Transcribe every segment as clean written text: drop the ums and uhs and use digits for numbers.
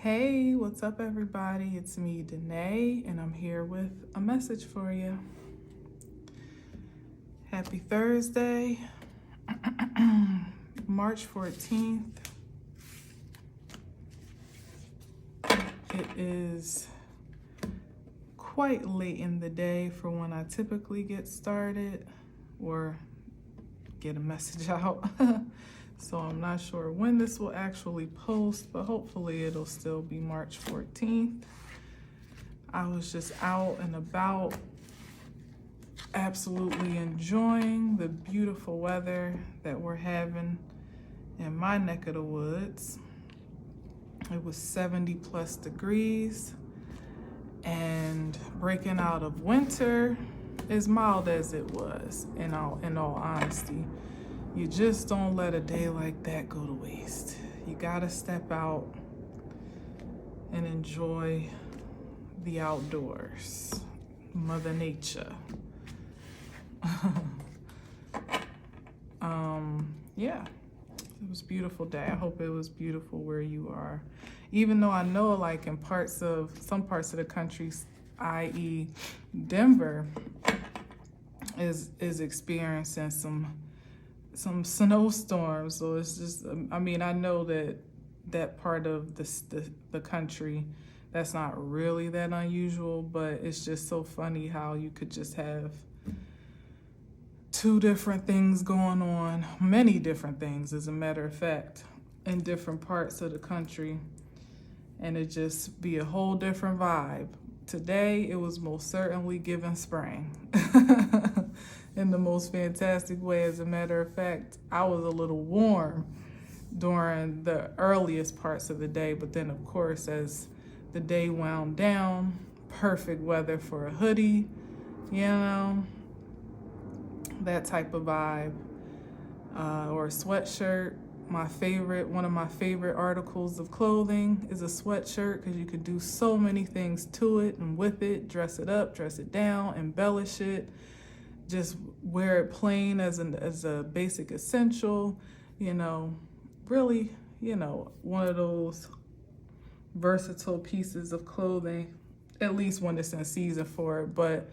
Hey, what's up, everybody? It's me, Danae, and I'm here with a message for you. Happy Thursday, March 14th. It is quite late in the day for when I typically get started or get a message out. So I'm not sure when this will actually post, but hopefully it'll still be March 14th. I was just out and about, absolutely enjoying the beautiful weather that we're having in my neck of the woods. It was 70 plus degrees, and breaking out of winter, as mild as it was, in all honesty. You just don't let a day like that go to waste. You gotta step out and enjoy the outdoors, Mother Nature. Yeah, it was a beautiful day. I hope it was beautiful where you are. Even though I know, like in some parts of the country, i.e. Denver, is experiencing some snowstorms. So it's just, I mean, I know that part of the country, that's not really that unusual, but it's just so funny how you could just have two different things going on, many different things, as a matter of fact, in different parts of the country, and it just be a whole different vibe. Today, it was most certainly giving spring. In the most fantastic way. As a matter of fact, I was a little warm during the earliest parts of the day, but then of course, as the day wound down, perfect weather for a hoodie, that type of vibe, or a sweatshirt. One of my favorite articles of clothing is a sweatshirt, because you could do so many things to it and with it, dress it up, dress it down, embellish it, just wear it plain as a basic essential, really, one of those versatile pieces of clothing, at least when it's in season for it, but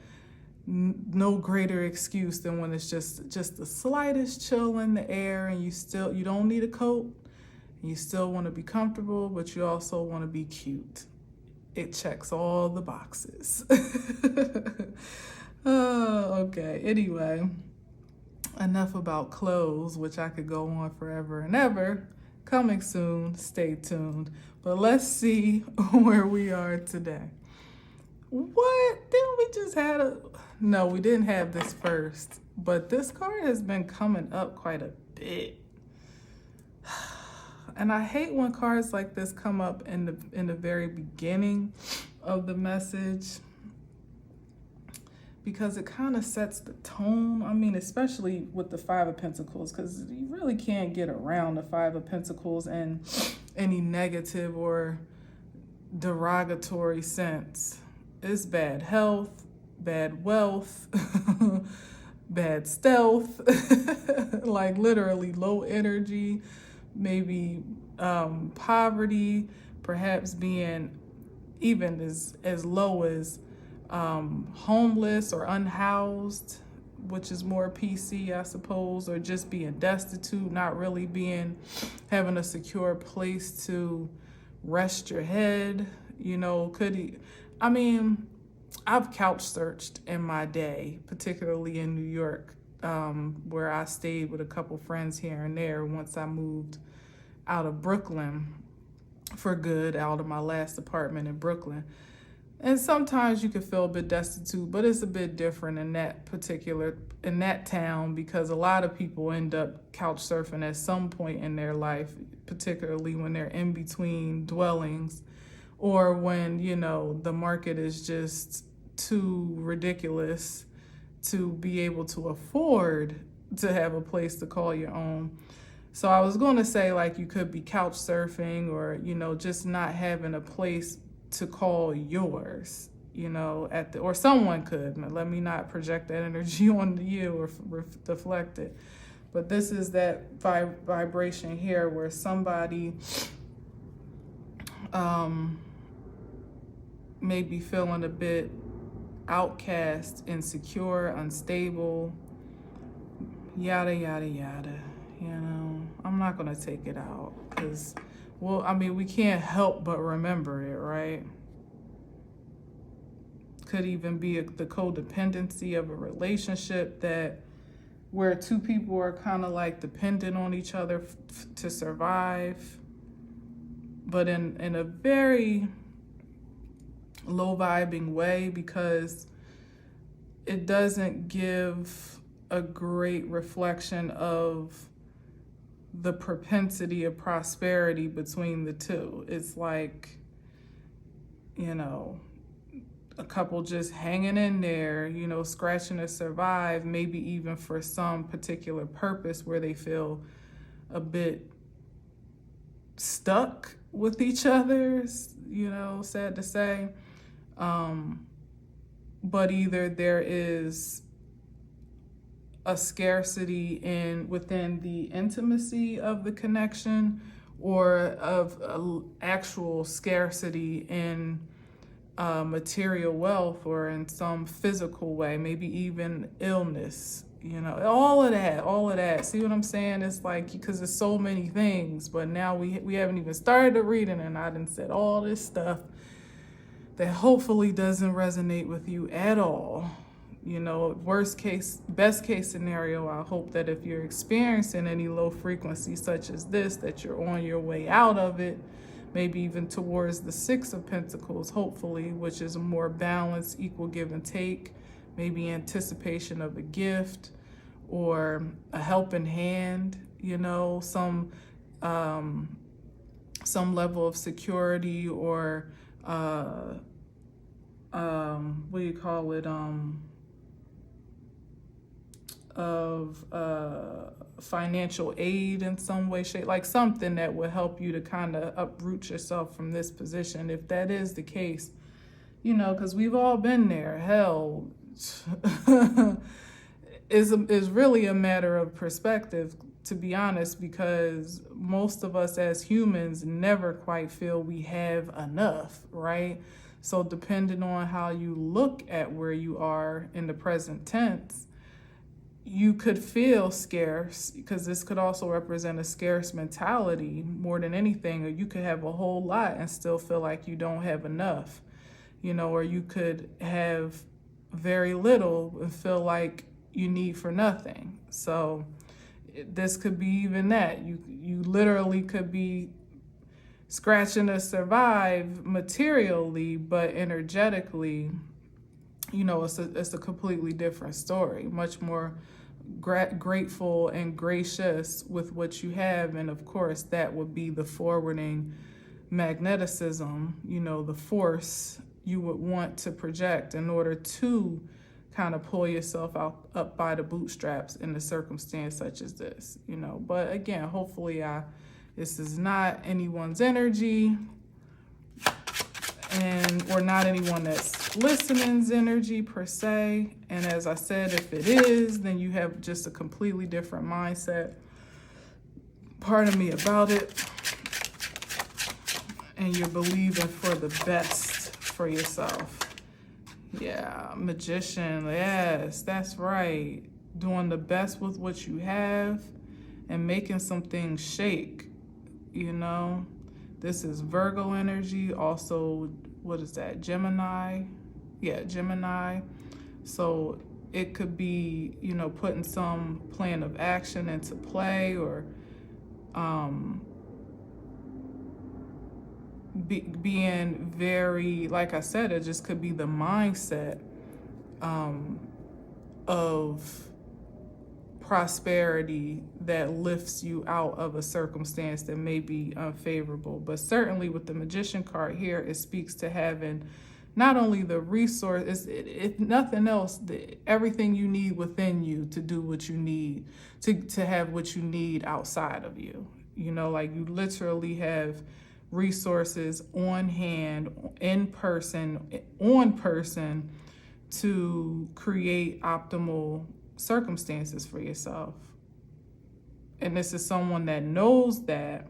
no greater excuse than when it's just the slightest chill in the air, and you don't need a coat, you still want to be comfortable, but you also want to be cute. It checks all the boxes. Oh, okay. Anyway, enough about clothes, which I could go on forever and ever. Coming soon, stay tuned. But let's see where we are today. What? Didn't we just No, we didn't have this first, but this card has been coming up quite a bit. And I hate when cards like this come up in the very beginning of the message, because it kind of sets the tone. I mean, especially with the Five of Pentacles, because you really can't get around the Five of Pentacles in any negative or derogatory sense. It's bad health, bad wealth, bad stealth, like literally low energy, maybe poverty, perhaps being even as low as homeless or unhoused, which is more PC, I suppose, or just being destitute, not really having a secure place to rest your head. I've couch searched in my day, particularly in New York, where I stayed with a couple friends here and there once I moved out of Brooklyn for good, out of my last apartment in Brooklyn. And sometimes you can feel a bit destitute, but it's a bit different in that town, because a lot of people end up couch surfing at some point in their life, particularly when they're in between dwellings, or when, the market is just too ridiculous to be able to afford to have a place to call your own. So I was going to say, like, you could be couch surfing, or, just not having a place to call yours, or someone could. Let me not project that energy onto you or deflect it. But this is that vibration here where somebody um, maybe feeling a bit outcast, insecure, unstable, yada, yada, yada. You know, I'm not going to take it out because, well, I mean, we can't help but remember it, right? Could even be the codependency of a relationship that where two people are kind of like dependent on each other to survive, but in a very low vibing way, because it doesn't give a great reflection of the propensity of prosperity between the two. It's like, you know, a couple just hanging in there, you know, scratching to survive, maybe even for some particular purpose where they feel a bit stuck with each other, you know, sad to say. But either there is a scarcity within the intimacy of the connection, or of actual scarcity in material wealth, or in some physical way, maybe even illness, you know, all of that. See what I'm saying? It's like, because there's so many things, but now we haven't even started the reading, and I done said all this stuff that hopefully doesn't resonate with you at all. You know, best case scenario, I hope that if you're experiencing any low frequency such as this, that you're on your way out of it, maybe even towards the Six of Pentacles, hopefully, which is a more balanced, equal give and take, maybe anticipation of a gift or a helping hand, you know, some level of security, or what do you call it, of financial aid in some way, shape, like something that would help you to kind of uproot yourself from this position, if that is the case, you know, because we've all been there. Hell, is really a matter of perspective, to be honest, because most of us as humans never quite feel we have enough, right? So depending on how you look at where you are in the present tense, you could feel scarce, because this could also represent a scarce mentality more than anything, or you could have a whole lot and still feel like you don't have enough, you know, or you could have very little and feel like you need for nothing. So this could be even that. You literally could be scratching to survive materially, but energetically, you know, it's a completely different story, much more grateful and gracious with what you have. And of course, that would be the forwarding magneticism, you know, the force you would want to project in order to kind of pull yourself up by the bootstraps in a circumstance such as this, you know. But again, hopefully this is not anyone's energy, or not anyone that's listening's energy per se. And as I said, if it is, then you have just a completely different mindset, pardon me, about it, and you're believing for the best for yourself. Yeah, Magician, yes, that's right. Doing the best with what you have and making some things shake, you know. This is Virgo energy. Also, what is that? Gemini. Yeah, Gemini. So it could be, you know, putting some plan of action into play, or being very, like I said, it just could be the mindset of prosperity that lifts you out of a circumstance that may be unfavorable. But certainly with the Magician card here, it speaks to having not only the resource, if nothing else, everything you need within you to do what you need, to have what you need outside of you. You know, like you literally have resources on hand, in person, on person, to create optimal circumstances for yourself. And this is someone that knows that,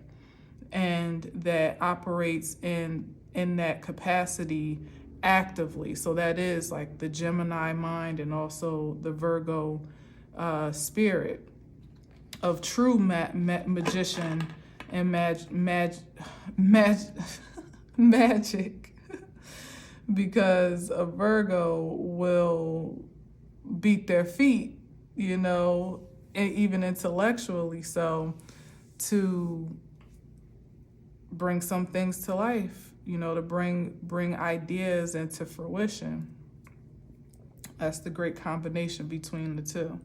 and that operates in that capacity actively. So that is like the Gemini mind and also the Virgo spirit of true magician and magic, because a Virgo will beat their feet, you know, even intellectually. So to bring some things to life, you know, to bring ideas into fruition. That's the great combination between the two.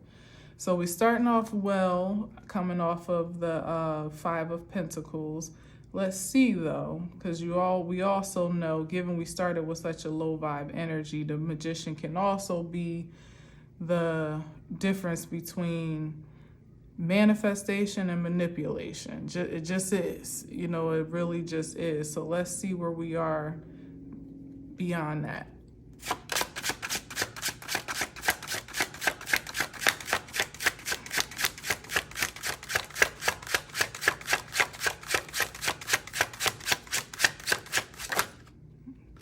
So we're starting off well, coming off of the Five of Pentacles. Let's see though, because we also know, given we started with such a low vibe energy, the Magician can also be the difference between manifestation and manipulation. It just is, you know, it really just is. So let's see where we are beyond that.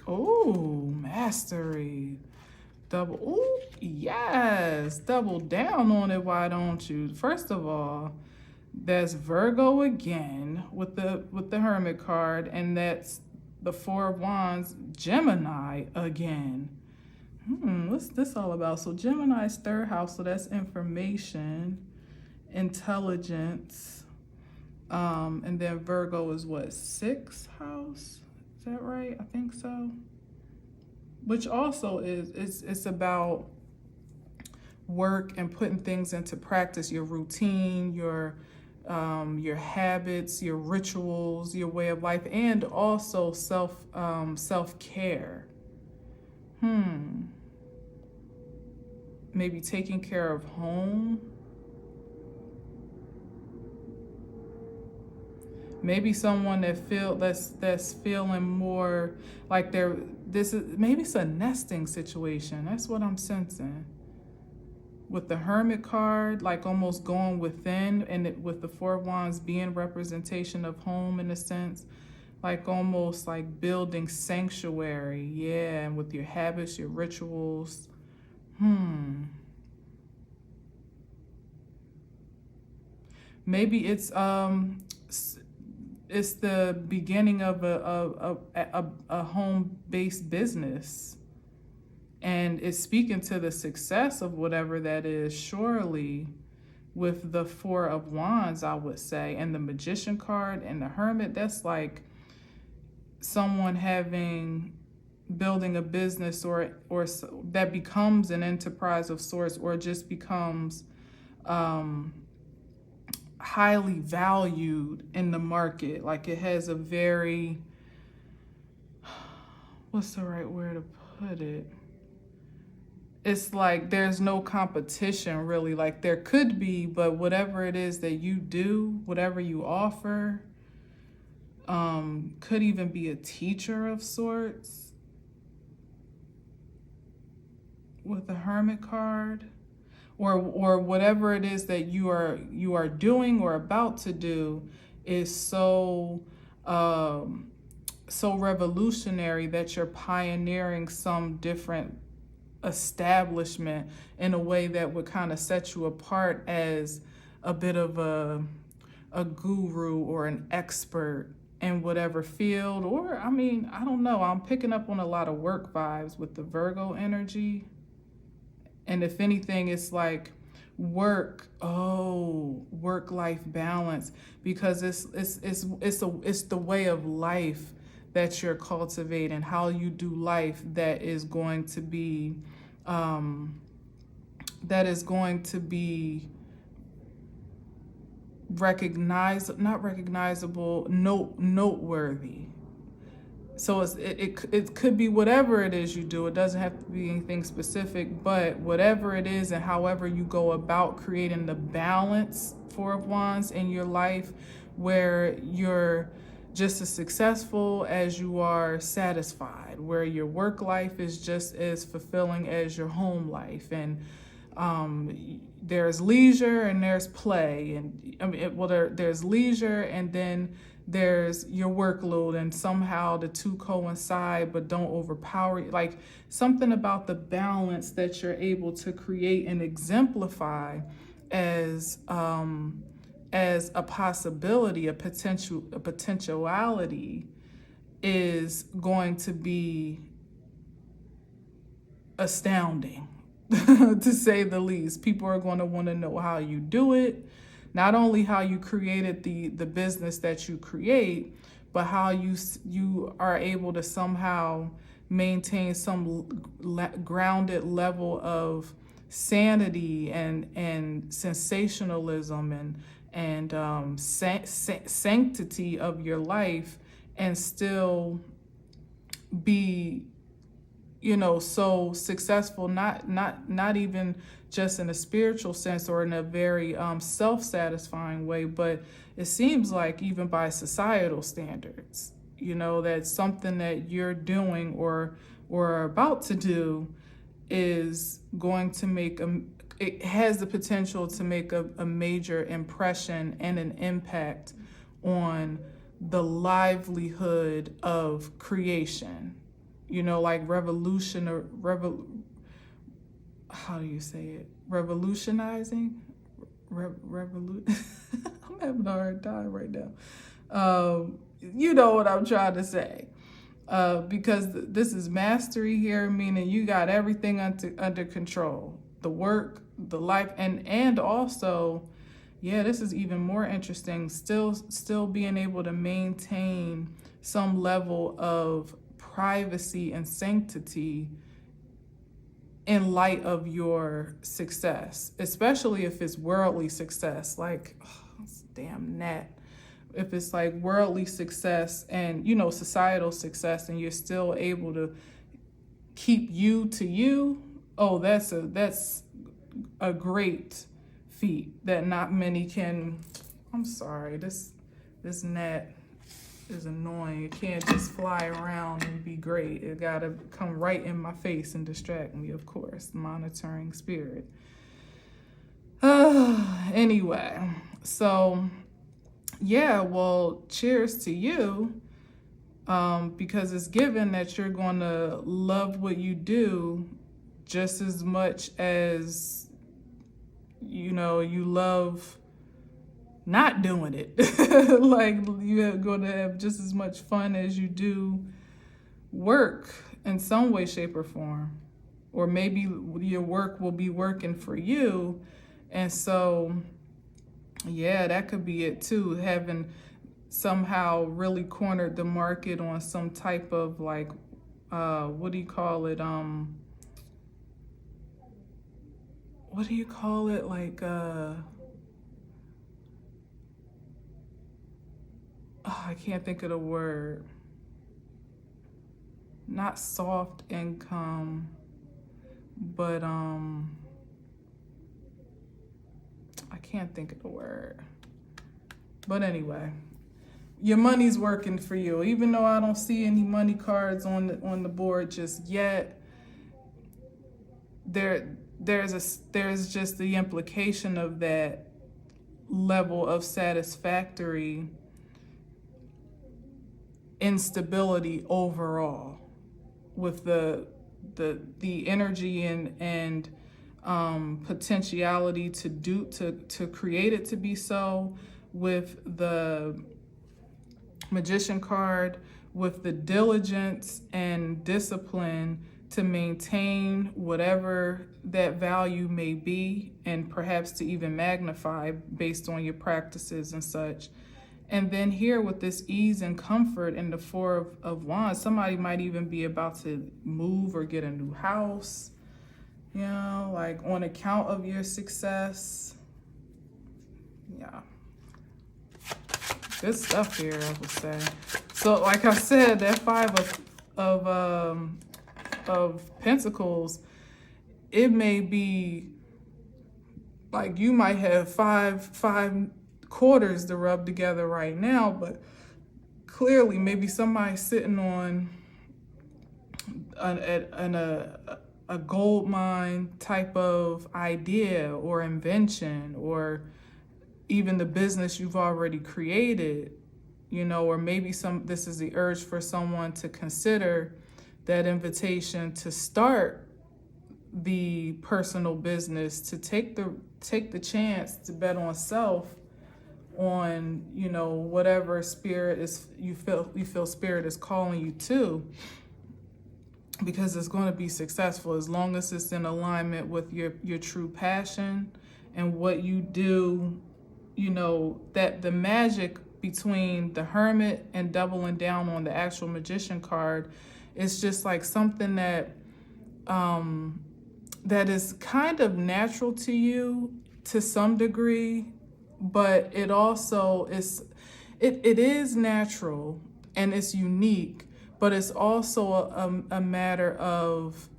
Oh, mastery. Double, oh, yes. Double down on it, why don't you? First of all, there's Virgo again with the Hermit card, and that's the Four of Wands, Gemini again. What's this all about? So Gemini's third house, so that's information, intelligence, and then Virgo is what, sixth house? Is that right? I think so. Which also it's about work and putting things into practice, your routine, your habits, your rituals, your way of life, and also self-care. Maybe taking care of home. Maybe someone that's feeling more like maybe it's a nesting situation. That's what I'm sensing. With the Hermit card, like almost going within, and with the Four of Wands being representation of home in a sense, like almost like building sanctuary, yeah, and with your habits, your rituals. Maybe it's the beginning of a home-based business, and it's speaking to the success of whatever that is, surely, with the Four of Wands, I would say, and the Magician card and the Hermit. That's like someone building a business or that becomes an enterprise of sorts, or just becomes highly valued in the market. Like it has a very, what's the right word to put it? It's like there's no competition really. Like there could be, but whatever it is that you do, whatever you offer, could even be a teacher of sorts with the Hermit card. Or whatever it is that you are doing or about to do is so revolutionary that you're pioneering some different establishment in a way that would kind of set you apart as a bit of a guru or an expert in whatever field. Or I mean, I don't know, I'm picking up on a lot of work vibes with the Virgo energy. And if anything, it's like work-life balance, because it's the way of life that you're cultivating, how you do life, that is going to be noteworthy. So it could be whatever it is you do. It doesn't have to be anything specific, but whatever it is and however you go about creating the balance, Four of Wands, in your life, where you're just as successful as you are satisfied, where your work life is just as fulfilling as your home life, and there's leisure and there's play, and there's leisure, and then there's your workload, and somehow the two coincide but don't overpower you. Like something about the balance that you're able to create and exemplify as a possibility, a potentiality, is going to be astounding, to say the least. People are going to want to know how you do it, not only how you created the business that you create, but how you are able to somehow maintain some grounded level of sanity and sensationalism and sanctity of your life, and still be, so successful, not even just in a spiritual sense or in a very self-satisfying way, but it seems like even by societal standards, that something that you're doing or are about to do is going to it has the potential to make a major impression and an impact on the livelihood of creation. Like how do you say it? Revolutionizing? I'm having a hard time right now. You know what I'm trying to say. Because this is mastery here, meaning you got everything under control. The work, the life, and also, yeah, this is even more interesting, still being able to maintain some level of privacy and sanctity in light of your success, especially if it's worldly success, like, damn gnat. If it's like worldly success and, societal success, and you're still able to keep you to you, oh, that's a great feat that not many can. I'm sorry, this gnat is annoying. It can't just fly around and be great. It gotta come right in my face and distract me, of course. Monitoring spirit. Anyway, so yeah, well, cheers to you, because it's given that you're going to love what you do just as much as, you love not doing it. Like, you're going to have just as much fun as you do work in some way, shape, or form. Or maybe your work will be working for you. And so, yeah, that could be it too. Having somehow really cornered the market on some type of like, what do you call it? What do you call it? Like, I can't think of the word. Not soft income, but I can't think of the word. But anyway, your money's working for you. Even though I don't see any money cards on the board just yet, there's just the implication of that level of satisfactory instability overall, with the energy and potentiality to create it to be so, with the Magician card, with the diligence and discipline to maintain whatever that value may be, and perhaps to even magnify based on your practices and such. And then here with this ease and comfort in the Four of Wands, somebody might even be about to move or get a new house, like on account of your success. Yeah. Good stuff here, I would say. So like I said, that Five of Pentacles, it may be like you might have five quarters to rub together right now, but clearly maybe somebody's sitting on a gold mine type of idea or invention, or even the business you've already created, or maybe this is the urge for someone to consider that invitation to start the personal business, to take the chance to bet on self, on whatever spirit is you feel spirit is calling you to, because it's going to be successful as long as it's in alignment with your true passion and what you do. That the magic between the Hermit and doubling down on the actual Magician card is just like something that that is kind of natural to you to some degree, but it also is it is natural and it's unique, but it's also a matter of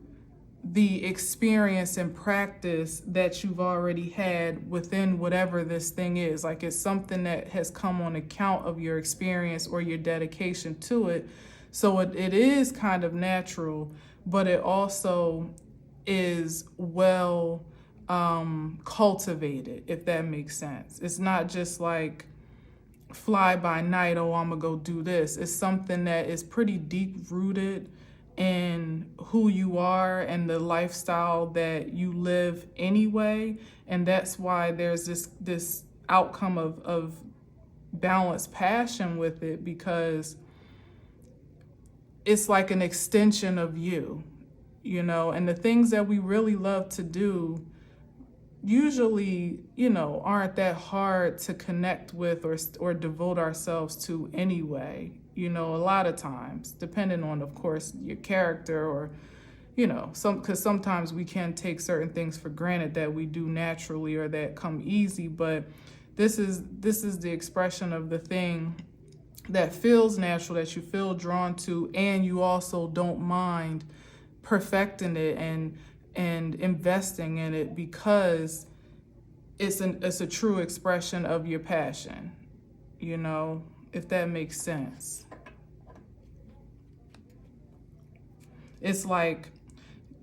the experience and practice that you've already had within whatever this thing is. Like, it's something that has come on account of your experience or your dedication to it. So it is kind of natural, but it also is well cultivated, if that makes sense. It's not just like fly by night, oh, I'm gonna go do this. It's something that is pretty deep rooted in who you are and the lifestyle that you live anyway. And that's why there's this outcome of balanced passion with it, because it's like an extension of you, and the things that we really love to do usually, aren't that hard to connect with or devote ourselves to anyway, a lot of times, depending on, of course, your character, or, because sometimes we can take certain things for granted that we do naturally or that come easy, but this is the expression of the thing that feels natural, that you feel drawn to, and you also don't mind perfecting it and investing in it, because it's a true expression of your passion, if that makes sense. It's like,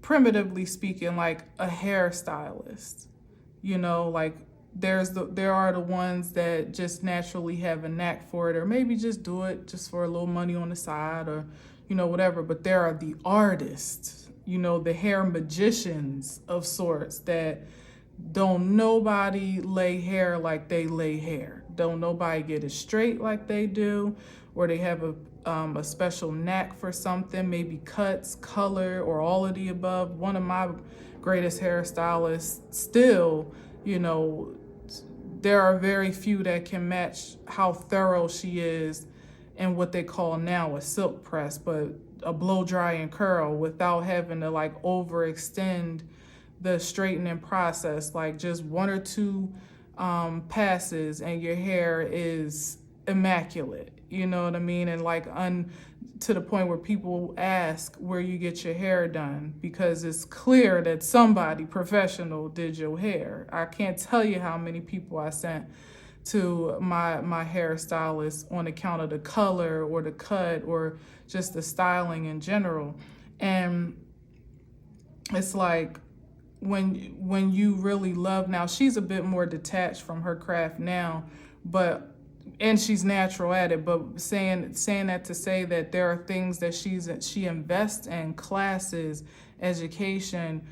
primitively speaking, like a hairstylist, like there are the ones that just naturally have a knack for it, or maybe just do it just for a little money on the side, or whatever. But there are the artists, the hair magicians of sorts, that don't nobody lay hair like they lay hair. Don't nobody get it straight like they do, or they have a special knack for something, maybe cuts, color, or all of the above. One of my greatest hairstylists still, there are very few that can match how thorough she is in what they call now a silk press, but a blow dry and curl without having to like overextend the straightening process. Like just one or two passes and your hair is immaculate, you know what I mean? And like to the point where people ask where you get your hair done, because it's clear that somebody professional did your hair. I can't tell you how many people I sent to my hairstylist on account of the color or the cut or just the styling in general. And it's like, when you really love, now she's a bit more detached from her craft now, and she's natural at it, but saying that to say that there are things that she invests in, classes, education,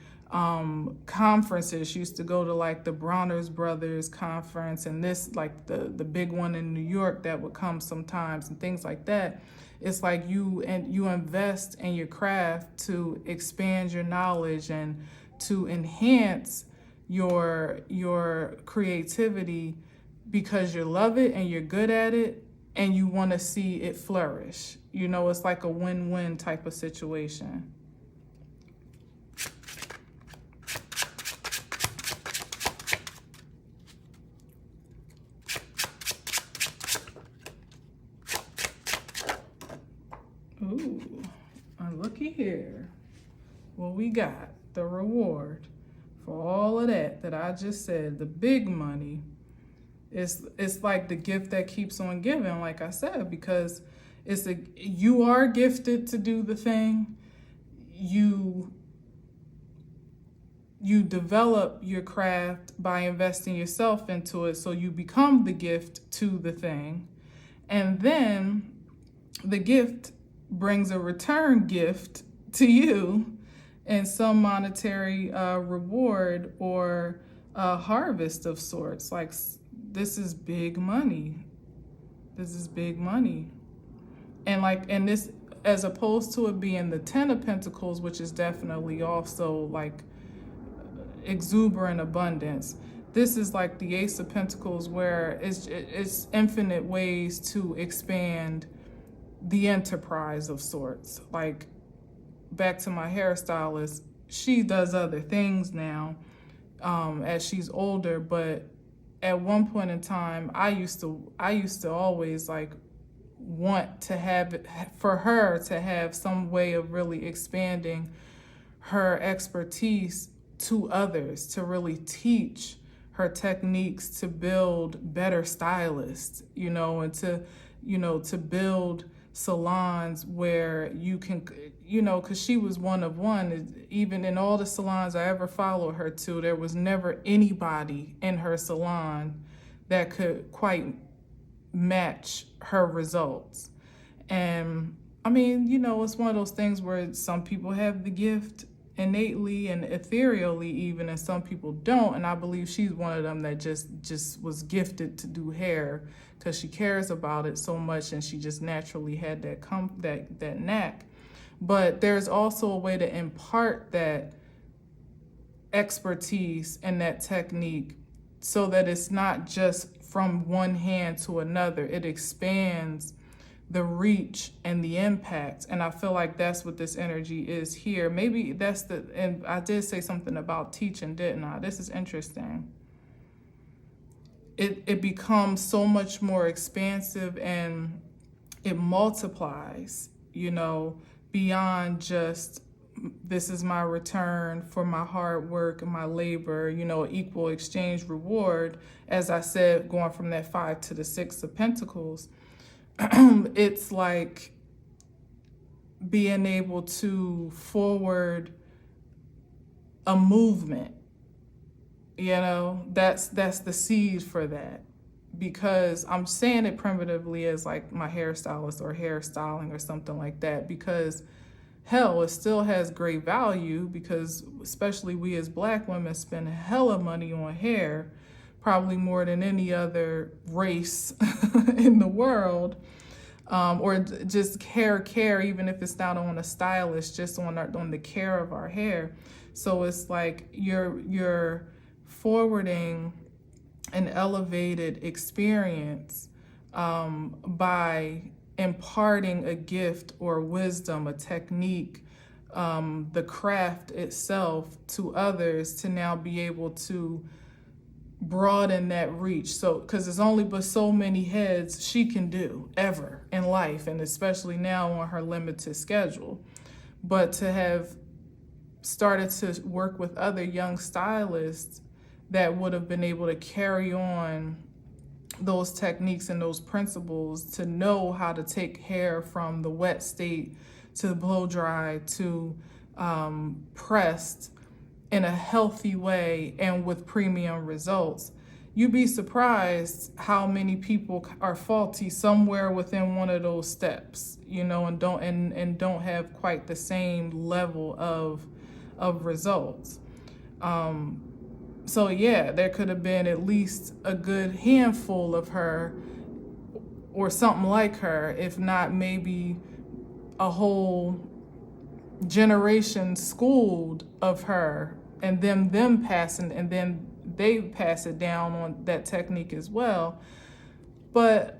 conferences. She used to go to like the Bronner's Brothers conference, and this like the big one in New York that would come sometimes, and things like that. It's like you invest in your craft to expand your knowledge and to enhance your creativity, because you love it and you're good at it and you want to see it flourish. It's like a win-win type of situation. Ooh, looky here. What we got, the reward for all of that I just said, the big money. It's like the gift that keeps on giving, like I said, because you are gifted to do the thing. You develop your craft by investing yourself into it, so you become the gift to the thing. And then the gift brings a return gift to you and some monetary reward or a harvest of sorts. Like, this is big money. This is big money. And this, as opposed to it being the 10 of Pentacles, which is definitely also like exuberant abundance, this is like the Ace of Pentacles, where it's infinite ways to expand the enterprise of sorts. Like, back to my hairstylist, she does other things now as she's older, but at one point in time, I used to always like want to have it, for her to have some way of really expanding her expertise to others, to really teach her techniques to build better stylists, and to build salons where you can, because she was one of one. Even in all the salons I ever followed her to, there was never anybody in her salon that could quite match her results. And I mean, it's one of those things where some people have the gift innately and ethereally even, and some people don't. And I believe she's one of them that just was gifted to do hair because she cares about it so much, and she just naturally had that knack. But there's also a way to impart that expertise and that technique so that it's not just from one hand to another. It expands the reach and the impact. And I feel like that's what this energy is here. Maybe and I did say something about teaching, didn't I? This is interesting. It becomes so much more expansive, and it multiplies, beyond just, this is my return for my hard work and my labor, equal exchange reward. As I said, going from that 5 to the 6 of Pentacles, it's like being able to forward a movement. That's the seed for that, because I'm saying it primitively as like my hairstylist or hairstyling or something like that, because hell, it still has great value, because especially we as Black women spend hella money on hair, probably more than any other race in the world, or just hair care, even if it's not on a stylist, just on the care of our hair. So it's like you're forwarding an elevated experience by imparting a gift or wisdom, a technique, the craft itself to others, to now be able to broaden that reach. So, because there's only but so many heads she can do ever in life, and especially now on her limited schedule. But to have started to work with other young stylists that would have been able to carry on those techniques and those principles, to know how to take hair from the wet state to blow dry to pressed in a healthy way and with premium results. You'd be surprised how many people are faulty somewhere within one of those steps, and don't have quite the same level of results. So yeah, there could have been at least a good handful of her or something like her, if not maybe a whole generation schooled of her, and them passing, and then they pass it down on that technique as well. But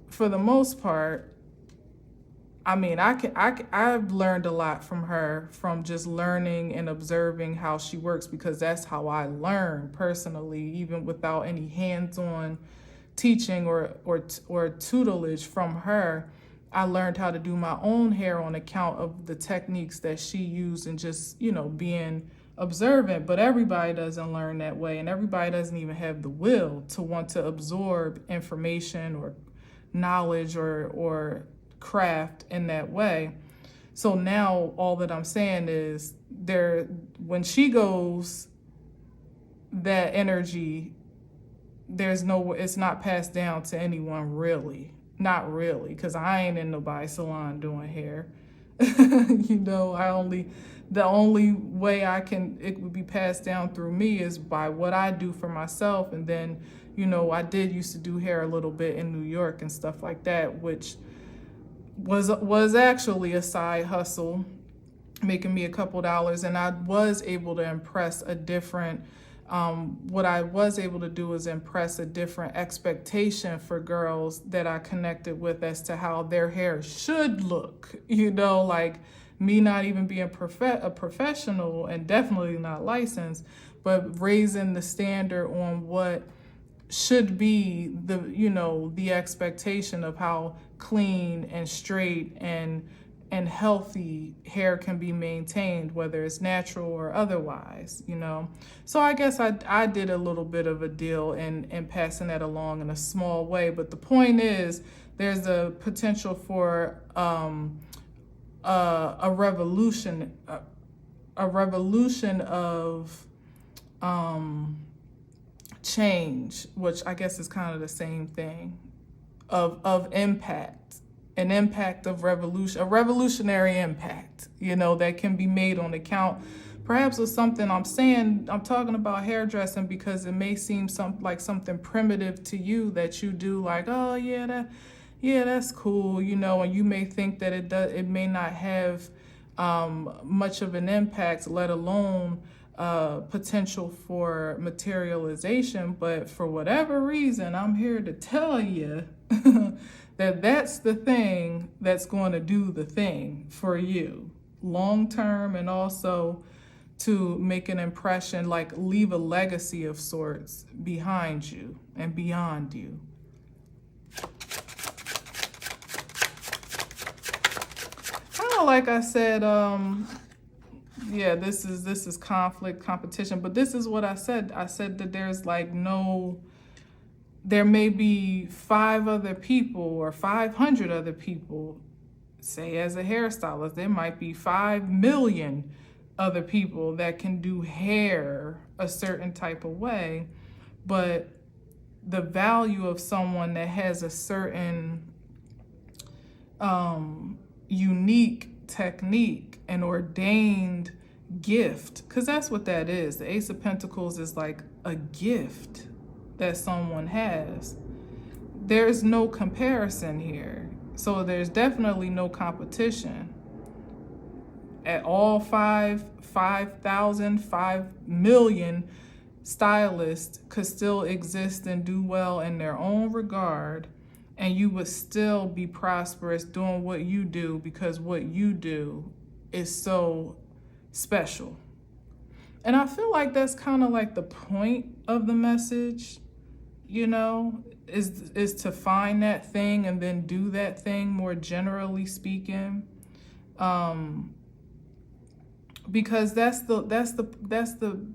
for the most part, I mean, I've learned a lot from her, from just learning and observing how she works, because that's how I learn personally, even without any hands-on teaching or tutelage from her. I learned how to do my own hair on account of the techniques that she used, and just, being observant. But everybody doesn't learn that way, and everybody doesn't even have the will to want to absorb information or knowledge or craft in that way. So now all that I'm saying is, when she goes, that energy, it's not passed down to anyone really. Not really, because I ain't in nobody's salon doing hair. You know, the only way it would be passed down through me is by what I do for myself. And then, you know, I did used to do hair a little bit in New York and stuff like that, which was actually a side hustle, making me a couple dollars. And I was able to impress a different, what I was able to do is impress a different expectation for girls that I connected with as to how their hair should look, you know, like me not even being a professional and definitely not licensed, but raising the standard on what should be the expectation of how clean and straight and healthy hair can be maintained, whether it's natural or otherwise, you know. So I guess I did a little bit of a deal in passing that along in a small way. But the point is, there's a potential for a revolution of change, which I guess is kind of the same thing, of impact. An impact of revolution, a revolutionary impact, you know, that can be made on account perhaps of something. I'm talking about hairdressing because it may seem like something primitive to you that you do, like, oh yeah, that's cool, you know, and you may think that it may not have much of an impact, let alone potential for materialization. But for whatever reason, I'm here to tell you that's the thing that's going to do the thing for you long term, and also to make an impression, like leave a legacy of sorts behind you and beyond you. Kind of like I said, yeah, this is conflict, competition, but this is what I said. I said that there may be 5 other people or 500 other people, say as a hairstylist, there might be 5 million other people that can do hair a certain type of way, but the value of someone that has a certain unique technique, an ordained gift, because that's what that is. The Ace of Pentacles is like a gift that someone has. There's no comparison here. So there's definitely no competition. At all 5,000, 5 million stylists could still exist and do well in their own regard, and you would still be prosperous doing what you do, because what you do is so special. And I feel like that's kind of like the point of the message, you know, is to find that thing and then do that thing, more generally speaking. Because that's the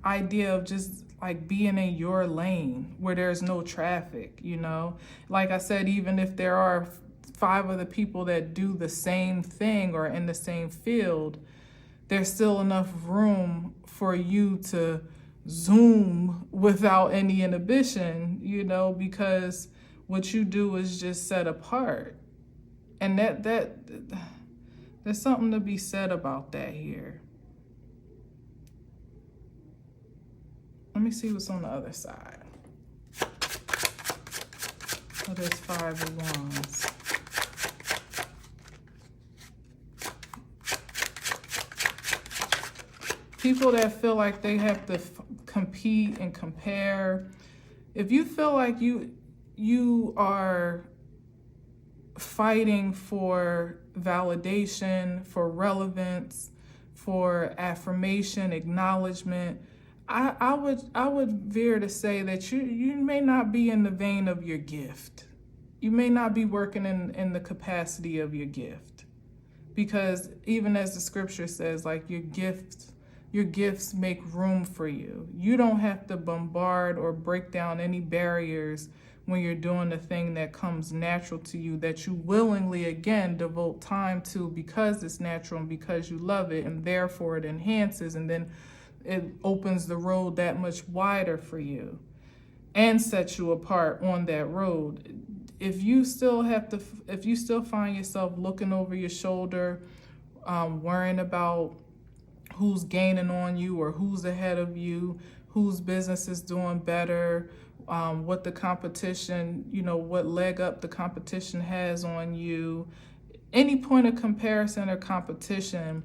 idea of just like being in your lane where there's no traffic, you know. Like I said, even if there are 5 other people that do the same thing or in the same field, there's still enough room for you to zoom without any inhibition, you know, because what you do is just set apart. And that there's something to be said about that here. Let me see what's on the other side. Oh, there's 5 of Wands. People that feel like they have to compete and compare. If you feel like you are fighting for validation, for relevance, for affirmation, acknowledgement, I would veer to say that you may not be in the vein of your gift. You may not be working in the capacity of your gift, because even as the scripture says, like your gifts make room for you. You don't have to bombard or break down any barriers when you're doing the thing that comes natural to you, that you willingly, again, devote time to because it's natural and because you love it, and therefore it enhances, and then it opens the road that much wider for you and sets you apart on that road. if you still find yourself looking over your shoulder, worrying about who's gaining on you or who's ahead of you, whose business is doing better, what the competition, what leg up the competition has on you, any point of comparison or competition,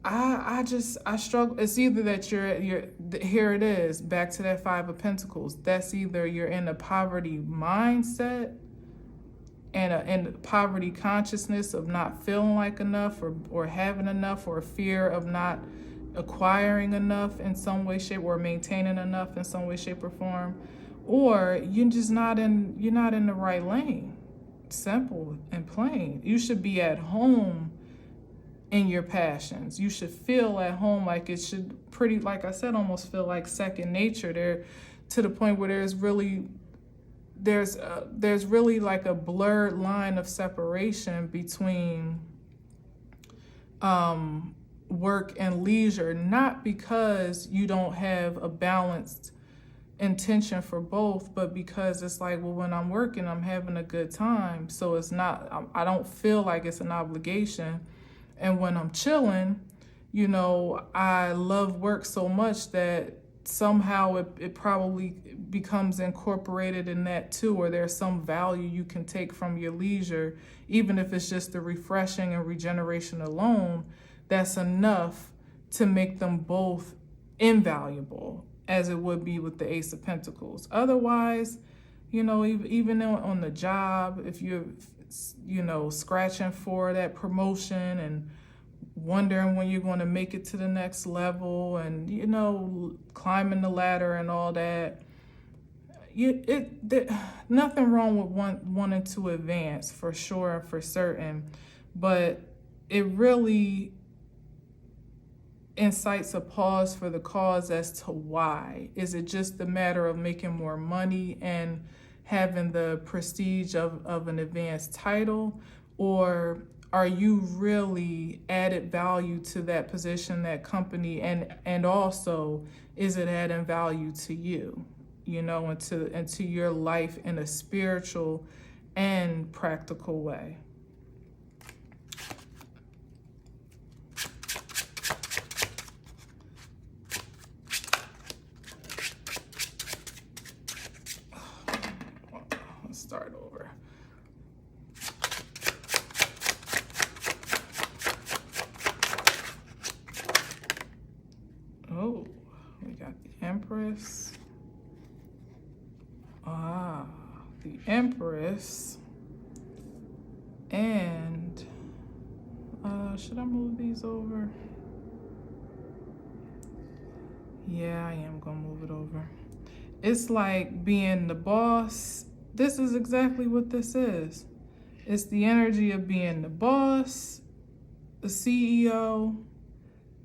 I struggle. It's either that you're here it is, back to that Five of Pentacles. That's either you're in a poverty mindset and a poverty consciousness of not feeling like enough or having enough, or fear of not acquiring enough in some way, shape, or maintaining enough in some way, shape, or form, or you're not in the right lane. Simple and plain. You should be at home in your passions. You should feel at home, like it should like I said, almost feel like second nature there, to the point where there's really like a blurred line of separation between work and leisure, not because you don't have a balanced intention for both, but because it's like, well, when I'm working, I'm having a good time, so it's not, I don't feel like it's an obligation. And when I'm chilling, I love work so much that somehow it probably becomes incorporated in that too, or there's some value you can take from your leisure, even if it's just the refreshing and regeneration alone. That's enough to make them both invaluable, as it would be with the Ace of Pentacles. Otherwise, even on the job, if you're, scratching for that promotion and wondering when you're going to make it to the next level and, climbing the ladder and all that, nothing wrong with wanting to advance, for sure and for certain, but it really incites a pause for the cause as to why. Is it just a matter of making more money and having the prestige of an advanced title, or are you really added value to that position, that company, and also is it adding value to you, and to your life in a spiritual and practical way? Let's start over. Oh, we got the Empress. The Empress. And should I move these over? Yeah, I am gonna move it over. It's like being the boss. This is exactly what this is. It's the energy of being the boss, the CEO,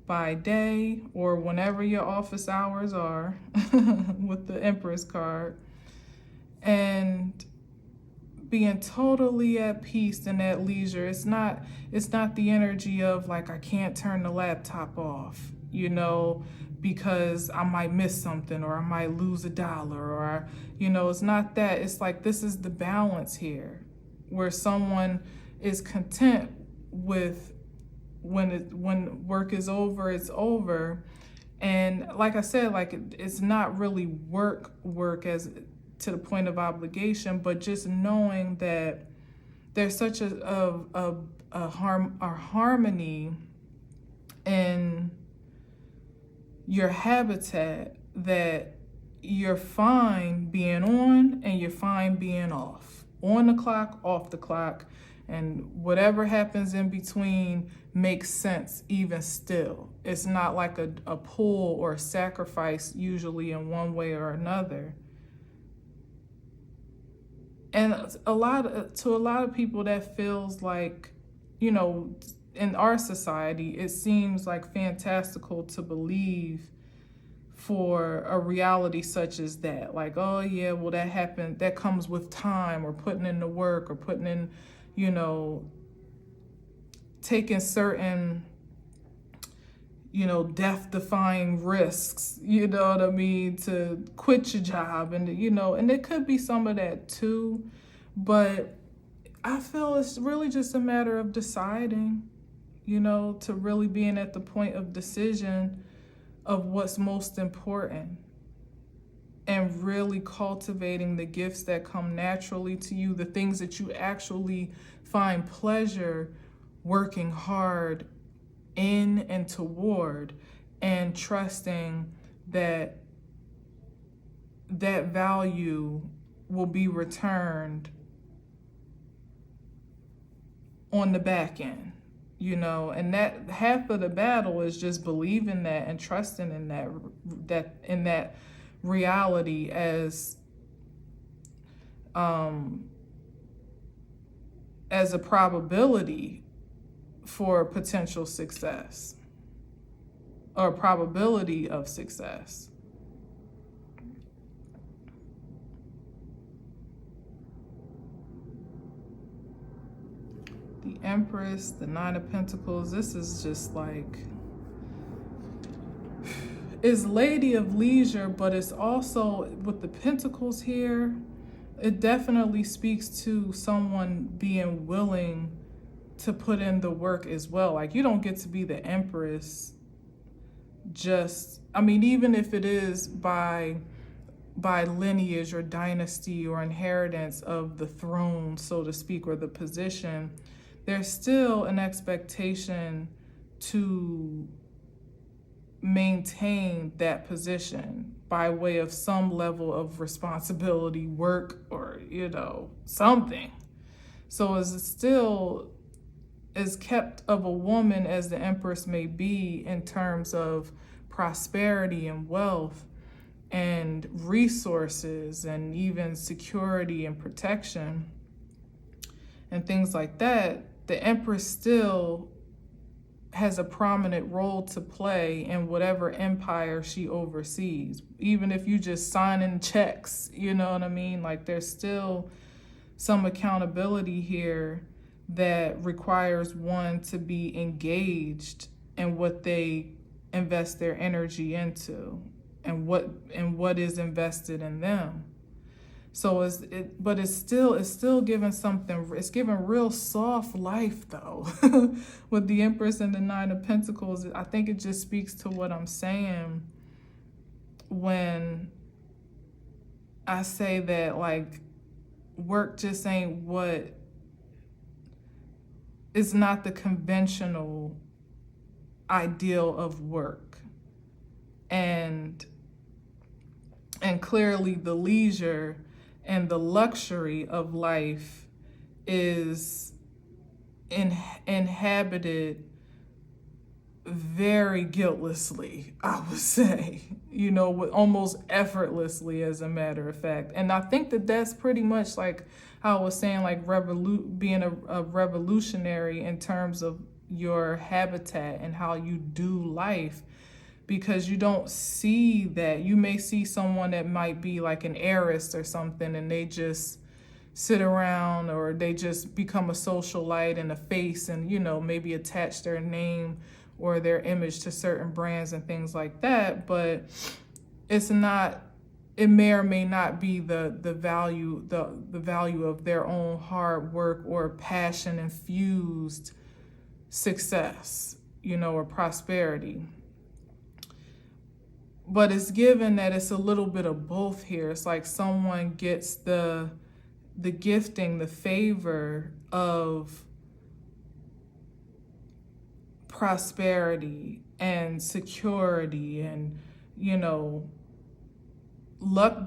by day or whenever your office hours are with the Empress card, and being totally at peace and at leisure. It's not the energy of like, I can't turn the laptop off, because I might miss something or I might lose $1 or, it's not that. It's like, this is the balance here where someone is content with when work is over, it's over. And like I said, like it's not really work as to the point of obligation, but just knowing that there's such a harmony in your habitat that you're fine being on and you're fine being off. On the clock, off the clock, and whatever happens in between makes sense even still. It's not like a pull or a sacrifice usually in one way or another. And to a lot of people that feels like, in our society, it seems like fantastical to believe for a reality such as that. Like, oh yeah, well that happened, that comes with time or putting in the work or putting in, taking certain, death-defying risks, you know what I mean, to quit your job. And, and it could be some of that too. But I feel it's really just a matter of deciding, to really being at the point of decision of what's most important, and really cultivating the gifts that come naturally to you, the things that you actually find pleasure working hard in and toward, and trusting that that value will be returned on the back end, and that half of the battle is just believing that and trusting in that reality as a probability for potential success, or probability of success. The Empress, the Nine of Pentacles, this is just like, it's Lady of Leisure, but it's also, with the Pentacles here, it definitely speaks to someone being willing to put in the work as well. Like, you don't get to be the Empress even if it is by lineage or dynasty or inheritance of the throne, so to speak, or the position, there's still an expectation to maintain that position by way of some level of responsibility, work, or, something. So it's still as kept of a woman as the Empress may be in terms of prosperity and wealth and resources and even security and protection and things like that, the Empress still has a prominent role to play in whatever empire she oversees. Even if you just signing checks, you know what I mean? Like, there's still some accountability here that requires one to be engaged in what they invest their energy into, and what is invested in them. So it's still giving something. It's giving real soft life though. With the Empress and the Nine of Pentacles, I think it just speaks to what I'm saying when I say that, like, work just ain't what. It's not the conventional ideal of work, and clearly the leisure and the luxury of life is inhabited very guiltlessly, I would say, with almost effortlessly, as a matter of fact. And I think that that's pretty much like how I was saying, like being a revolutionary in terms of your habitat and how you do life, because you don't see that. You may see someone that might be like an heiress or something, and they just sit around, or they just become a socialite and a face, and maybe attach their name or their image to certain brands and things like that. But it's not, it may or may not be the value of their own hard work or passion infused success, or prosperity. But it's given that it's a little bit of both here. It's like someone gets the gifting, the favor of prosperity and security and, the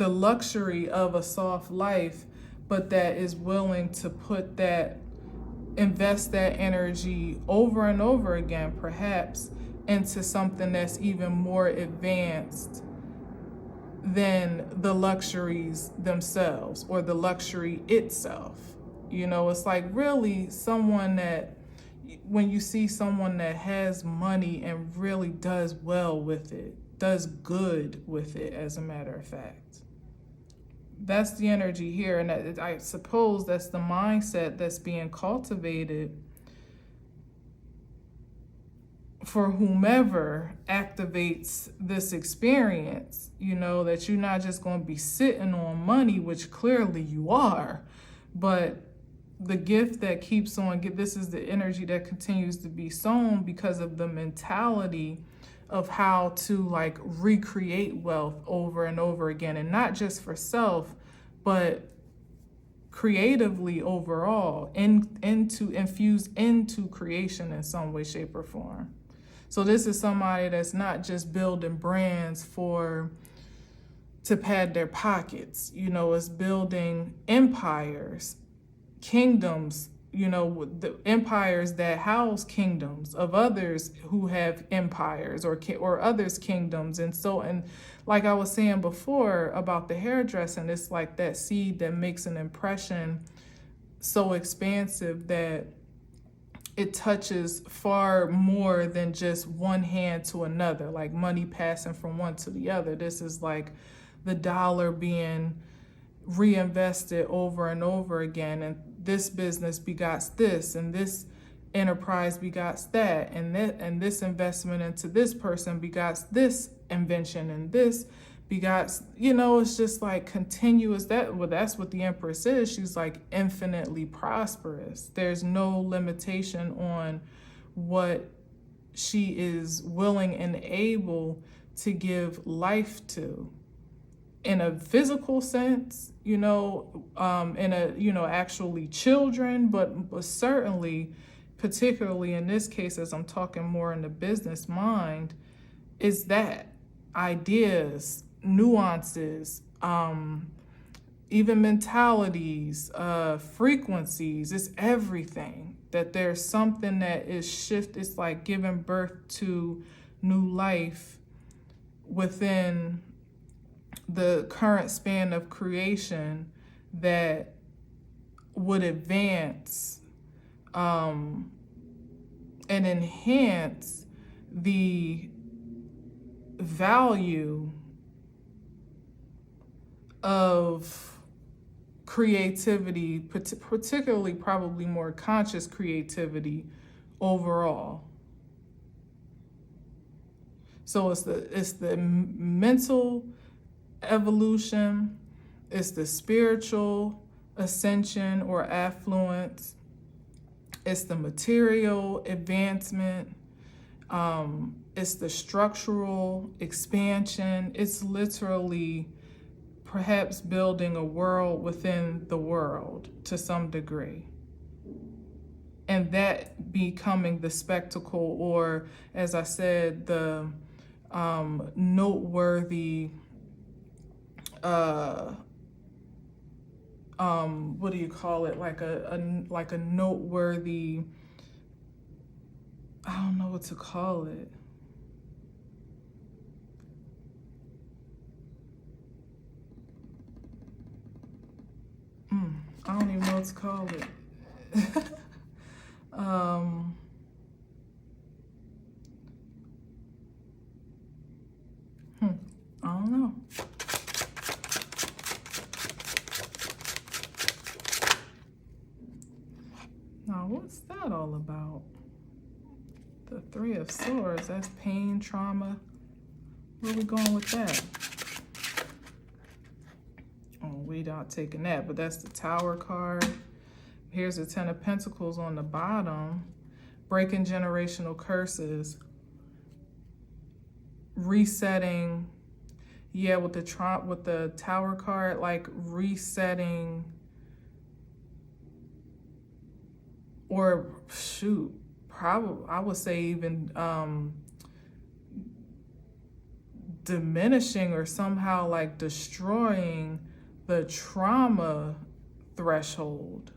luxury of a soft life, but that is willing to invest that energy over and over again, perhaps, into something that's even more advanced than the luxuries themselves or the luxury itself. It's like really someone that, when you see someone that has money and really does well with it, does good with it, as a matter of fact. That's the energy here. And I suppose that's the mindset that's being cultivated for whomever activates this experience, that you're not just going to be sitting on money, which clearly you are, but the gift that keeps on, this is the energy that continues to be sown because of the mentality of how to like recreate wealth over and over again, and not just for self, but creatively overall, into infuse into creation in some way, shape, or form. So this is somebody that's not just building brands to pad their pockets. It's building empires, kingdoms, the empires that house kingdoms of others who have empires, or others' kingdoms. And like I was saying before about the hairdressing, it's like that seed that makes an impression so expansive that it touches far more than just one hand to another, like money passing from one to the other. This is like the dollar being reinvested over and over again, and this business begots this, and this enterprise begots that, and this investment into this person begots this invention, and this begots, it's just like continuous. That's what the Empress is. She's like infinitely prosperous. There's no limitation on what she is willing and able to give life to, in a physical sense, in a, actually children, but certainly, particularly in this case, as I'm talking more in the business mind, is that ideas, nuances, even mentalities, frequencies, it's everything. That there's something that is it's like giving birth to new life within the current span of creation that would advance and enhance the value of creativity, particularly probably more conscious creativity overall. So it's the mental evolution, it's the spiritual ascension or affluence, it's the material advancement, it's the structural expansion. It's literally perhaps building a world within the world to some degree. And that becoming the spectacle, or as I said, the noteworthy, what do you call it? Like a noteworthy, I don't know what to call it. I don't even know what to call it. I don't know. Now, what's that all about? The Three of Swords, that's pain, trauma. Where are we going with that? Oh, we not taking that, but that's the Tower card. Here's the Ten of Pentacles on the bottom. Breaking generational curses. Resetting, yeah, with the Tower card, like resetting, or shoot, probably I would say even diminishing or somehow like destroying the trauma threshold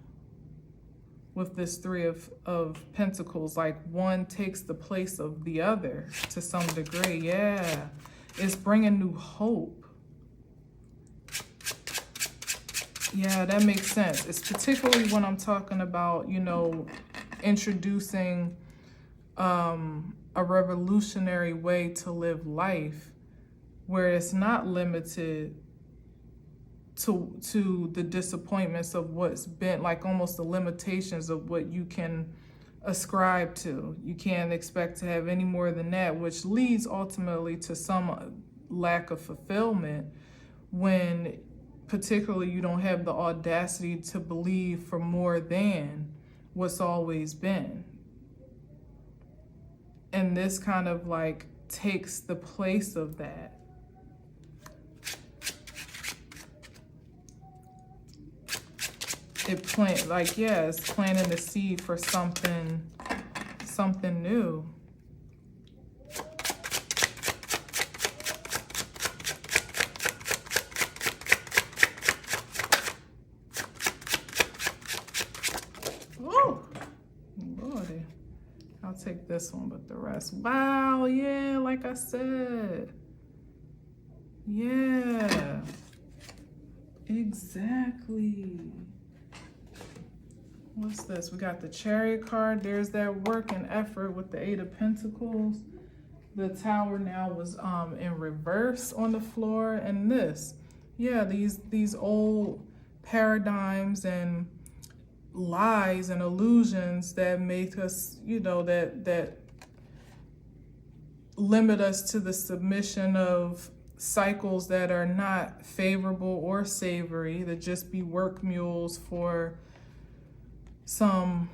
with this Three of Pentacles. Like one takes the place of the other to some degree. Yeah, it's bringing new hope. Yeah, that makes sense. It's particularly when I'm talking about, introducing a revolutionary way to live life where it's not limited to the disappointments of what's been, like almost the limitations of what you can ascribe to. You can't expect to have any more than that, which leads ultimately to some lack of fulfillment when particularly you don't have the audacity to believe for more than what's always been. And this kind of like takes the place of that. It's planting the seed for something new. Oh, Lordy. I'll take this one, but the rest. Wow, yeah, like I said. Yeah, exactly. What's this? We got the Chariot card. There's that work and effort with the Eight of Pentacles. The Tower now was in reverse on the floor. And this, yeah, these old paradigms and lies and illusions that make us, that limit us to the submission of cycles that are not favorable or savory, that just be work mules for some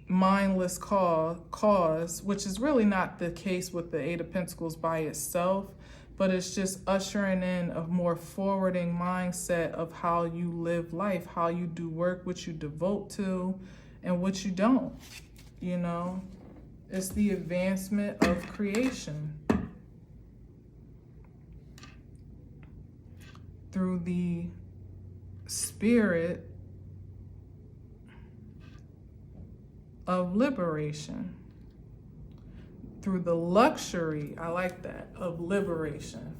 mindless cause, which is really not the case with the Eight of Pentacles by itself, but it's just ushering in a more forwarding mindset of how you live life, how you do work, what you devote to, and what you don't, It's the advancement of creation through the spirit of liberation, through the luxury, I like that, of liberation.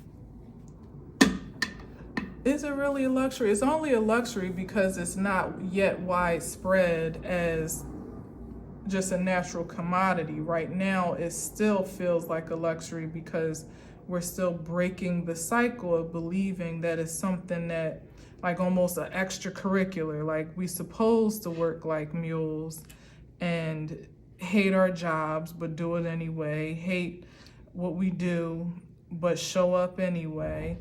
Is it really a luxury? It's only a luxury because it's not yet widespread as just a natural commodity. Right now, it still feels like a luxury because we're still breaking the cycle of believing that it's something that, like almost an extracurricular, like we supposed to work like mules and hate our jobs, but do it anyway, hate what we do, but show up anyway.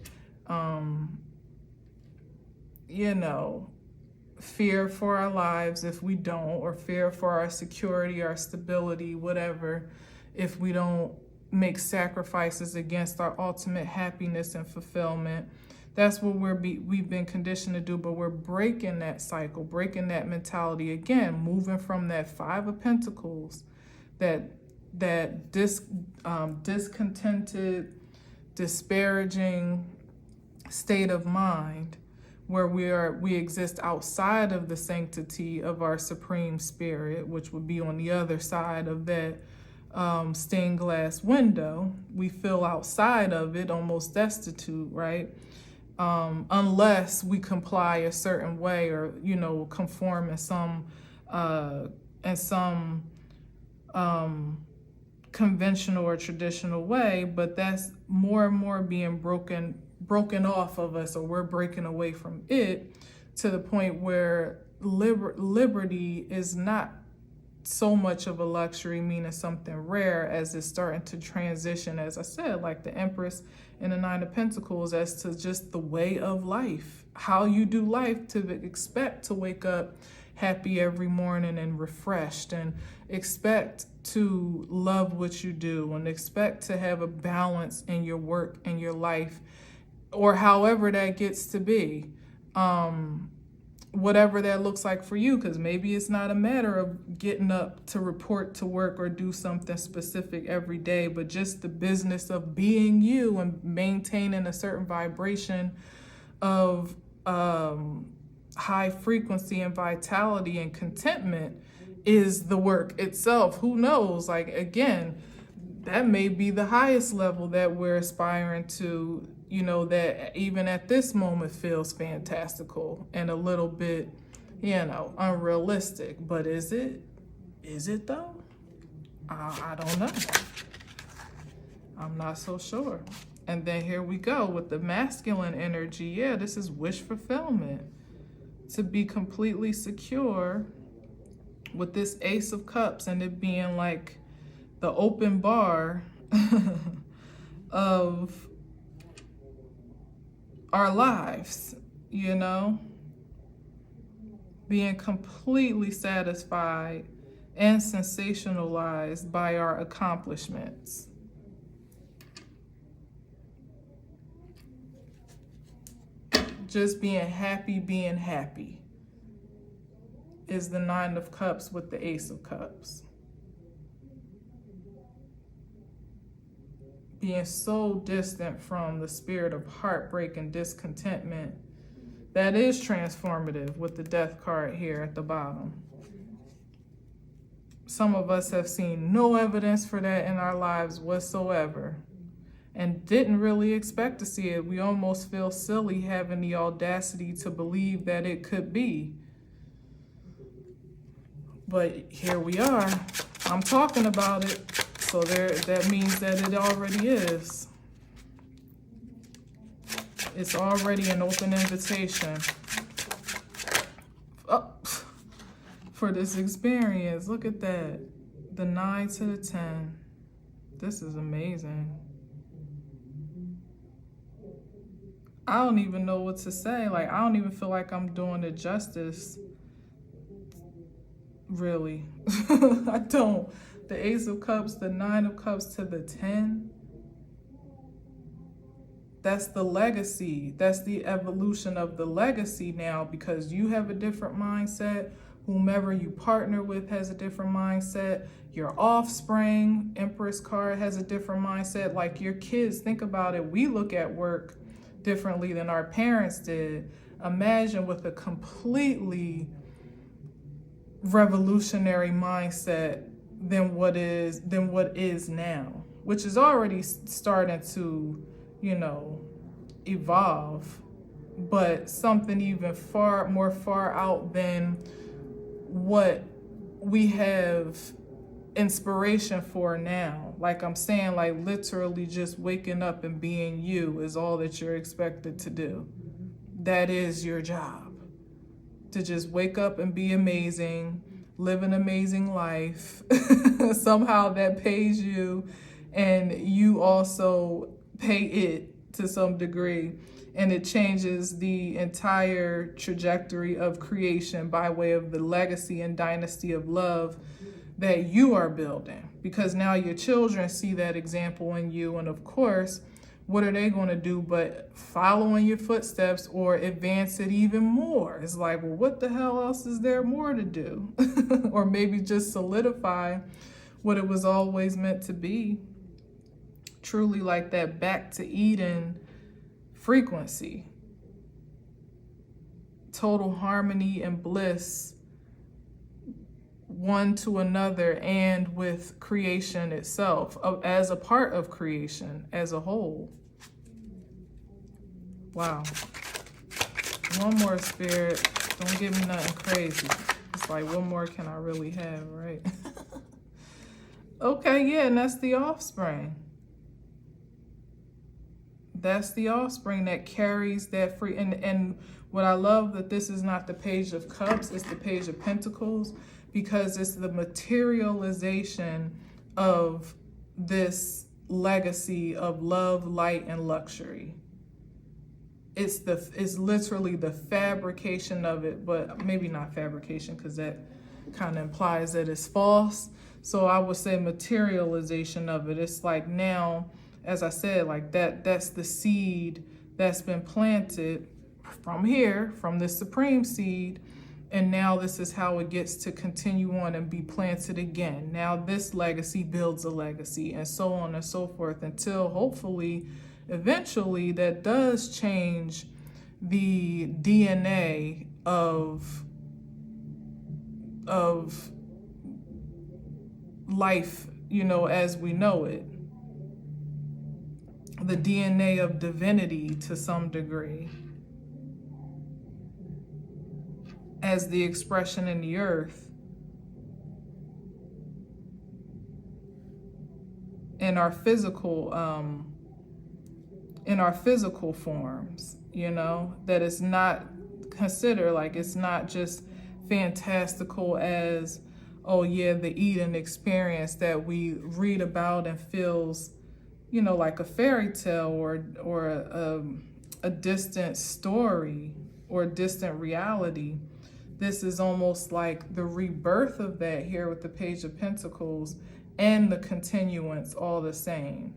Fear for our lives if we don't, or fear for our security, our stability, whatever, if we don't make sacrifices against our ultimate happiness and fulfillment. That's what we've been conditioned to do, but we're breaking that cycle, breaking that mentality again, moving from that Five of Pentacles, that discontented, disparaging state of mind where we exist outside of the sanctity of our supreme spirit, which would be on the other side of that stained glass window. We feel outside of it, almost destitute, right? Unless we comply a certain way or, conform in some conventional or traditional way, but that's more and more being broken off of us, or we're breaking away from it to the point where liberty is not so much of a luxury, meaning something rare, as it's starting to transition, as I said, like the Empress and the Nine of Pentacles, as to just the way of life, how you do life, to expect to wake up happy every morning and refreshed, and expect to love what you do, and expect to have a balance in your work and your life, or however that gets to be. Whatever that looks like for you, because maybe it's not a matter of getting up to report to work or do something specific every day, but just the business of being you and maintaining a certain vibration of high frequency and vitality and contentment is the work itself. Who knows? Like, again, that may be the highest level that we're aspiring to, that even at this moment feels fantastical and a little bit, unrealistic. But is it though? I don't know. I'm not so sure. And then here we go with the masculine energy. Yeah, this is wish fulfillment. To be completely secure with this Ace of Cups and it being like the open bar of our lives, you know, being completely satisfied and sensationalized by our accomplishments. Just being happy is the Nine of Cups with the Ace of Cups. Being so distant from the spirit of heartbreak and discontentment that is transformative with the Death card here at the bottom. Some of us have seen no evidence for that in our lives whatsoever and didn't really expect to see it. We almost feel silly having the audacity to believe that it could be. But here we are. I'm talking about it. So that means that it already is. It's already an open invitation for this experience. Look at that. The 9 to the 10. This is amazing. I don't even know what to say. Like, I don't even feel like I'm doing it justice. Really. I don't. The Ace of Cups, the 9 of Cups to the 10. That's the legacy. That's the evolution of the legacy now, because you have a different mindset. Whomever you partner with has a different mindset. Your offspring, Empress card, has a different mindset. Like your kids, think about it. We look at work differently than our parents did. Imagine with a completely revolutionary mindset than what is now, which is already starting to, you know, evolve, but something even far out than what we have inspiration for now. Like I'm saying, like literally just waking up and being you is all that you're expected to do. That is your job. To just wake up and be amazing, live an amazing life. Somehow that pays you, and you also pay it to some degree. And it changes the entire trajectory of creation by way of the legacy and dynasty of love that you are building. Because now your children see that example in you, and of course, what are they going to do but follow in your footsteps or advance it even more? It's like, well, what the hell else is there more to do? Or maybe just solidify what it was always meant to be. Truly like that back to Eden frequency. Total harmony and bliss, one to another and with creation itself, as a part of creation as a whole. Wow. One more, Spirit. Don't give me nothing crazy. It's like, what more can I really have, right? Okay, yeah, and that's the offspring. That's the offspring that carries that free. And what I love that this is not the Page of Cups, it's the Page of Pentacles, because it's the materialization of this legacy of love, light, and luxury. It's literally the fabrication of it, but maybe not fabrication, because that kind of implies that it's false. So I would say materialization of it. It's like now, as I said, like that's the seed that's been planted from here, from this supreme seed. And now this is how it gets to continue on and be planted again. Now this legacy builds a legacy, and so on and so forth, until hopefully, eventually, that does change the DNA of life, you know, as we know it. The DNA of divinity to some degree, as the expression in the earth, in our physical forms, you know, that it's not considered, like it's not just fantastical as oh yeah, the Eden experience that we read about and feels, you know, like a fairy tale or a distant story or distant reality. This is almost like the rebirth of that here with the Page of Pentacles and the continuance all the same.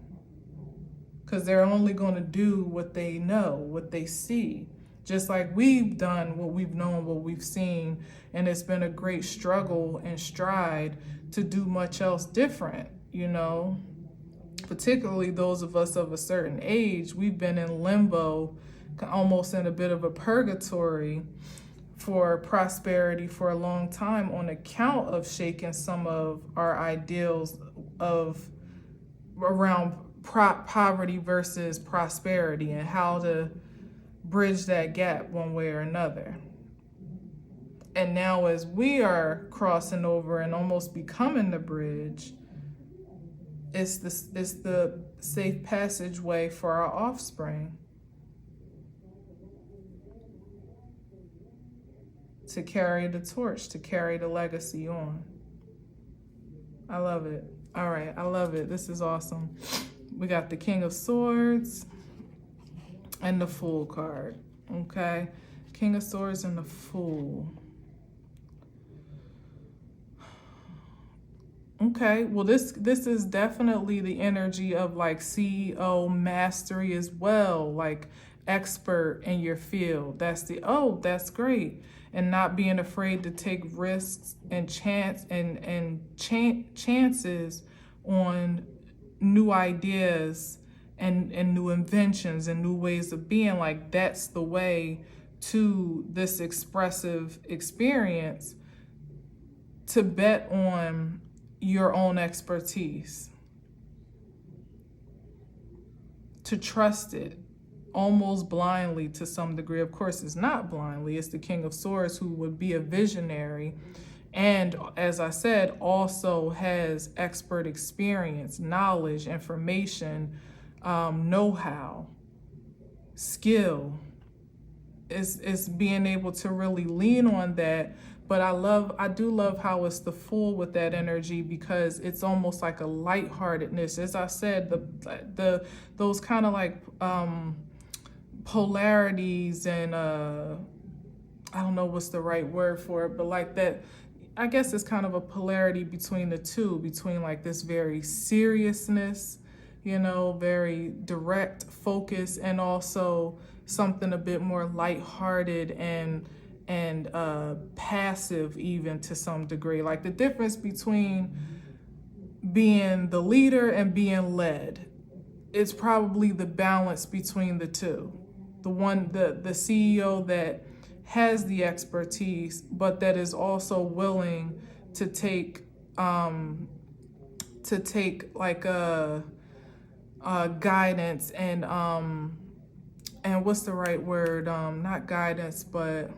Because they're only going to do what they know, what they see. Just like we've done what we've known, what we've seen. And it's been a great struggle and stride to do much else different, you know. Particularly those of us of a certain age, we've been in limbo, almost in a bit of a purgatory for prosperity for a long time on account of shaking some of our ideals of around poverty versus prosperity and how to bridge that gap one way or another. And now as we are crossing over and almost becoming the bridge, it's the safe passageway for our offspring to carry the torch, to carry the legacy on. I love it. All right, I love it. This is awesome. We got the King of Swords and the Fool card, okay? King of Swords and the Fool. Okay, well, this is definitely the energy of like CEO mastery as well, like expert in your field. That's that's great. And not being afraid to take risks and chances on new ideas and new inventions and new ways of being. Like that's the way to this expressive experience, to bet on your own expertise, to trust it almost blindly to some degree. Of course, it's not blindly. It's the King of Swords who would be a visionary. And as I said, also has expert experience, knowledge, information, know-how, skill. It's being able to really lean on that. But I do love how it's the Fool with that energy, because it's almost like a lightheartedness. As I said, those kind of like polarities and I don't know what's the right word for it, but like that, I guess it's kind of a polarity between the two, between like this very seriousness, you know, very direct focus, and also something a bit more lighthearted and passive even to some degree. Like the difference between being the leader and being led, it's probably the balance between the two. The CEO that has the expertise, but that is also willing to take like guidance and what's the right word? Not guidance, but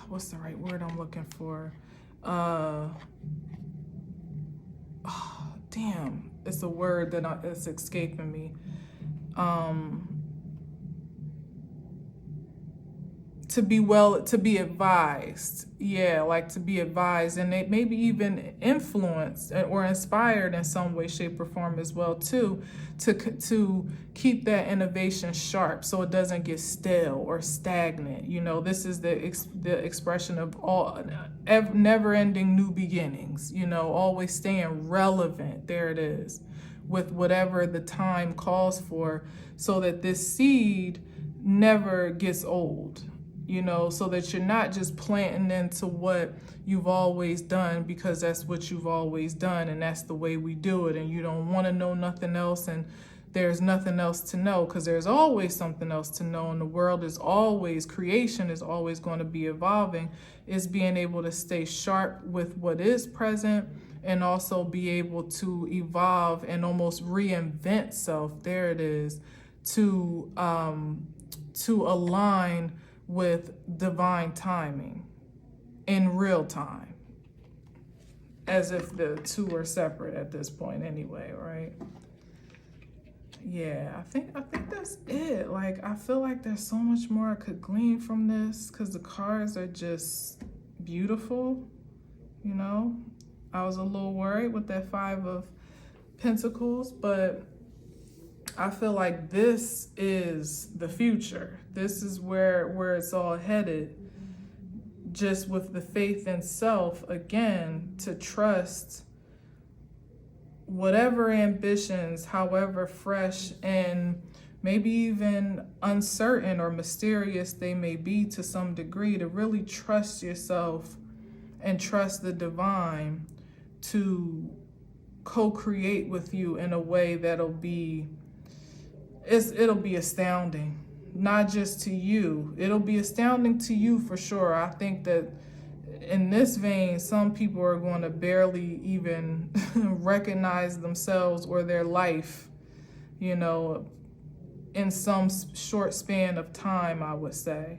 what's the right word I'm looking for? Damn, it's a word that it's escaping me. To be advised. Yeah, like to be advised, and maybe even influenced or inspired in some way, shape, or form as well too, to keep that innovation sharp so it doesn't get stale or stagnant. You know, this is the expression of all never-ending new beginnings. You know, always staying relevant. There it is, with whatever the time calls for, so that this seed never gets old. You know, so that you're not just planting into what you've always done because that's what you've always done and that's the way we do it, and you don't want to know nothing else, and there's nothing else to know, because there's always something else to know, and the world is always, creation is always going to be evolving. Is being able to stay sharp with what is present and also be able to evolve and almost reinvent self. There it is, to align with divine timing in real time, as if the two are separate at this point anyway, right? Yeah, I think that's it. Like, I feel like there's so much more I could glean from this because the cards are just beautiful, you know. I was a little worried with that Five of Pentacles, but I feel like this is the future. This is where it's all headed. Just with the faith in self, again, to trust whatever ambitions, however fresh and maybe even uncertain or mysterious they may be to some degree, to really trust yourself and trust the divine to co-create with you in a way that'll be it'll be astounding, not just to you. It'll be astounding to you for sure. I think that in this vein, some people are going to barely even recognize themselves or their life, you know, in some short span of time, I would say.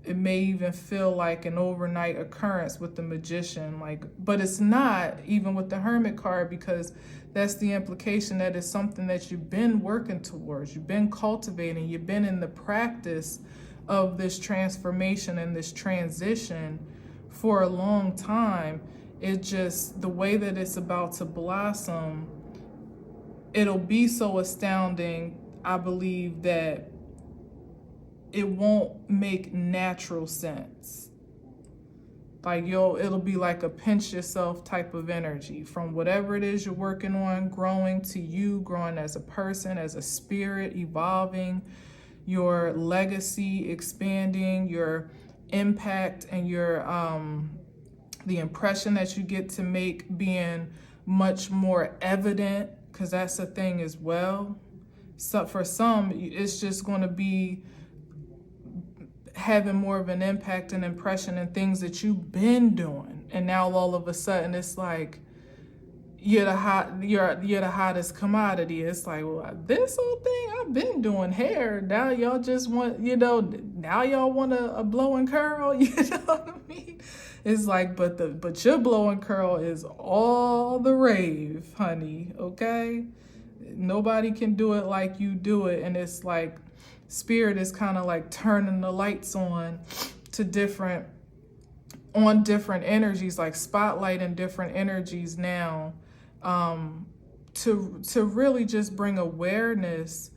It may even feel like an overnight occurrence with the Magician, but it's not, even with the Hermit card, because that's the implication that it's something that you've been working towards, you've been cultivating, you've been in the practice of this transformation and this transition for a long time. It just, the way that it's about to blossom, it'll be so astounding, I believe, that it won't make natural sense. Like it'll be like a pinch yourself type of energy from whatever it is you're working on, growing to you, growing as a person, as a spirit, evolving, your legacy, expanding, your impact, and your the impression that you get to make being much more evident, because that's a thing as well. So for some, it's just going to be having more of an impact and impression in things that you've been doing, and now all of a sudden it's like you're the hottest commodity. It's like, well, this whole thing I've been doing hair. Now y'all just want, now y'all want a blow and curl. You know what I mean? It's like, but your blow and curl is all the rave, honey. Okay, nobody can do it like you do it, and it's like Spirit is kind of like turning the lights on to different energies, like spotlighting different energies now, to really just bring awareness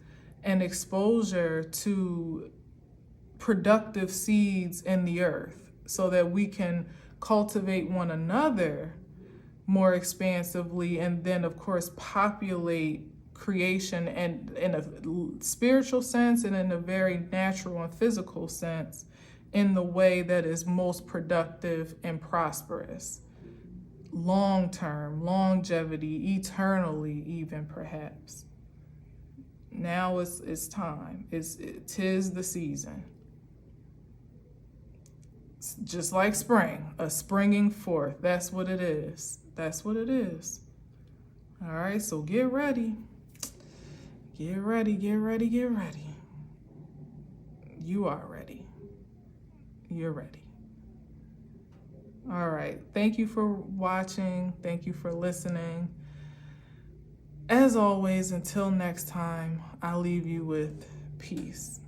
and exposure to productive seeds in the earth, so that we can cultivate one another more expansively, and then of course populate creation, and in a spiritual sense and in a very natural and physical sense, in the way that is most productive and prosperous, long-term, longevity, eternally even, perhaps. Now it's time. Tis the season. It's just like spring, a springing forth. That's what it is. That's what it is. All right, so get ready. Get ready, get ready, get ready. You are ready. You're ready. All right. Thank you for watching. Thank you for listening. As always, until next time, I'll leave you with peace.